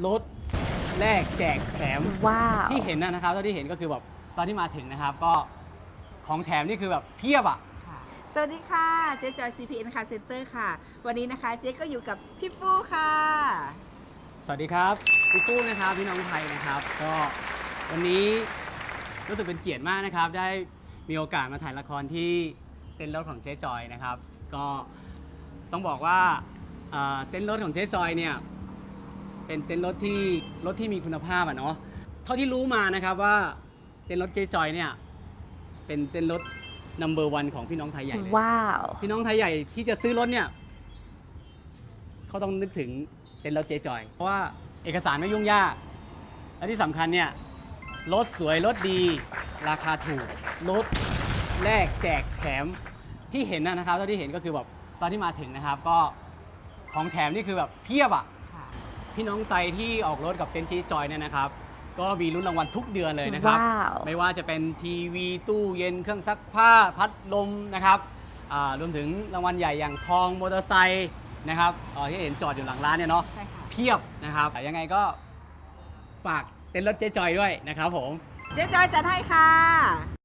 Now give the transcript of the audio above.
ลดแลกแจกแถม ว้าว ที่เห็นนะครับเท่าที่เห็นก็คือแบบตอนที่มาถึงนะครับก็ของแถมนี่คือแบบเพียบอ่ะ สวัสดีค่ะ เจ๊จอย CPN Car Center ค่ะ วันนี้นะคะเจ๊ก็อยู่กับพี่ฟูค่ะ สวัสดีครับพี่ตู้นะครับพี่น้องไทยนะครับก็วันนี้รู้สึกเป็นเกียรติมากนะครับได้มีโอกาสมาถ่ายละครที่เต็นท์รถของเจ๊จอยนะครับก็ต้องบอกว่าเต็นท์รถของเจ๊จอยเนี่ยเป็นเต็นท์รถที่มีคุณภาพอ่ะเนาะเท่าที่รู้มานะครับว่าเต็นท์รถเจ๊จอยเนี่ยเป็นเต็นท์รถNo. 1ของพี่น้องไทยใหญ่เลย ว้าว พี่น้องไทยใหญ่ที่จะซื้อรถเนี่ยเขาต้องนึกถึงเต็นท์รถเจ๊จอยเพราะว่าเอกสารไม่ยุ่งยากและที่สำคัญเนี่ยรถสวยรถดีราคาถูกรถแลกแจกแถมที่เห็นนะครับเท่าที่เห็นก็คือแบบตอนที่มาถึงนะครับก็ของแถมนี่คือแบบเพียบอ่ะพี่น้องไทยที่ออกรถกับเต็นท์เจ๊จอยเนี่ยนะครับก็มีลุ้นรางวัลทุกเดือนเลยนะครับ ว้าว ไม่ว่าจะเป็นทีวีตู้เย็นเครื่องซักผ้าพัดลมนะครับรวมถึงรางวัลใหญ่อย่างทองมอเตอร์ไซค์นะครับที่เห็นจอดอยู่หลังร้านเนี่ยเนาะ ใช่ค่ะ เพียบนะครับยังไงก็ฝากเต็นท์รถเจ๊จอยด้วยนะครับผม เจ๊จอยจัดให้ค่ะ